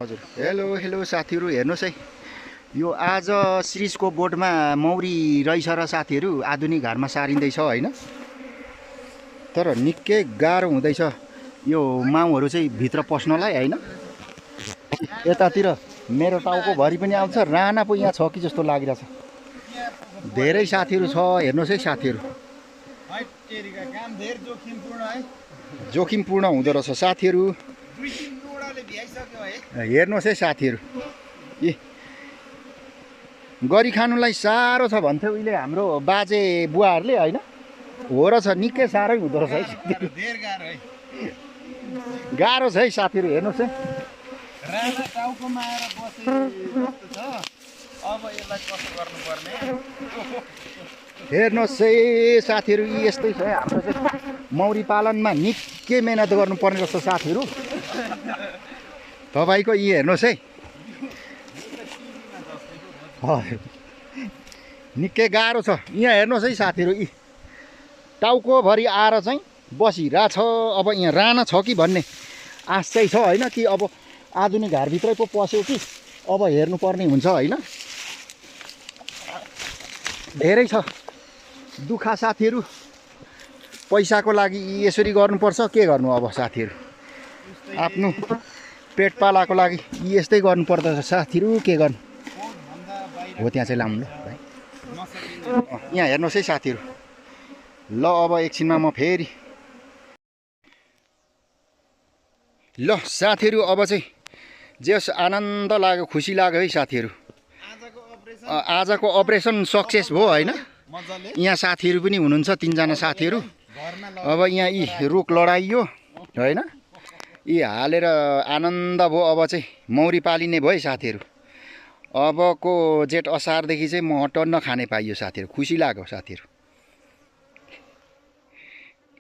हजुर हेलो साथीहरू हेर्नुहोस् है यो आज सिरिजको बोर्डमा मौरी रहेछ र साथीहरू आधुनिक घरमा सारिँदैछ हैन तर निकै गाह्रो हुँदैछ यो माउहरू चाहिँ भित्र पस्नलाई हैन यतातिर मेरो टाउको भरि पनि आउँछ राना पो यहाँ छ कि जस्तो लागिरहेछ धेरै साथीहरू छ हेर्नुहोस् है साथीहरू जोखिमपूर्ण हुँदो रहेछ साथीहरू हेर्नुहोस् है साथीहरू ए गरी खानुलाई साह्रो छ भन्थ्यो उहिले हाम्रो बाजे बुवाहरूले हैन हो र छ निकै साह्रै हुँदो रहेछ है गाह्रो छ है साथीहरू हेर्नुहोस् है राना टाउकोमा आएर बसे जस्तो छ अब यसलाई कसो गर्नुपर्ने हेर्नुहोस् है साथीहरू यस्तै छ है हाम्रो चाहिँ मौरी पालनमा निकै मेहनत गर्नुपर्ने रहेछ साथीहरू तपाईको यी हेर्नुहोस् है निकै गाह्रो छ यहाँ हेर्नुहोस् है साथीहरू यी टाउकोभरि आएर चाहिँ बसिरहेछ अब यहाँ राना छ कि भन्ने आश चाहिँ छ हैन कि अब आधुनिक घरभित्रै पो पस्यो कि अब हेर्नुपर्ने हुन्छ हैन धेरै छ दुखा साथीहरू पैसाको लागि यसरी गर्नुपर्छ के गर्नु अब साथीहरू आफ्नो पेट पालाको लागि यस्तै गर्नुपर्दछ साथीहरू के गर्नु हो त्यहाँ चाहिँ लाउनु ल भाइ यहाँ हेर्नुहोस् है साथीहरू ल अब एकछिनमा म फेरि ल साथीहरू अब चाहिँ जेस आनन्द लाग्यो खुसी लाग्यो है साथीहरू आजको अपरेसन सक्सेस भयो हैन यहाँ साथीहरू पनि हुनुहुन्छ तीनजना साथीहरू अब यहाँ यी रुख लडाइयो हैन यी हालेर आनन्द भयो अब चाहिँ मौरी पालिने भयो है साथीहरू अबको जेठ असारदेखि चाहिँ मटन खाने पाइयो साथीहरू खुसी लाग्यो साथीहरू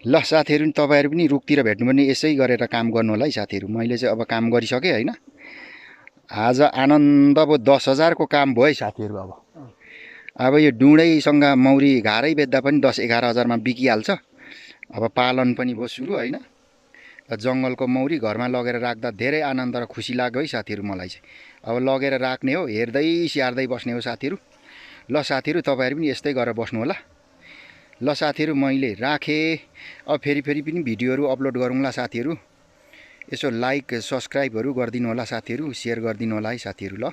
ल साथीहरू तपाईहरु पनि रुखतिर भेट्नु भने यसै गरेर काम गर्नु होला है साथीहरू मैले चाहिँ अब काम गरिसके हैन आज आनन्द भयो 10,000 को काम भयो है साथीहरू अब यो डुँडैसँग मौरी घारै बेच्दा पनि 10-11 हजारमा बिकिहाल्छ अब पालन पनि भयो सुरु हैन जङ्गलको मौरी घरमा लगेर राख्दा धेरै आनन्द र खुसी लाग्यो है साथीहरू मलाई चाहिँ अब लगेर राख्ने हो हेर्दै स्याहार्दै बस्ने हो साथीहरू ल साथीहरू तपाईहरु पनि यस्तै गरेर बस्नु होला ल साथीहरू मैले राखे अब फेरि पनि भिडियोहरु अपलोड गरौँला साथीहरू यसो लाइक सब्स्क्राइबहरु गरिदिनु होला साथीहरू शेयर गरिदिनु होला है साथीहरू ल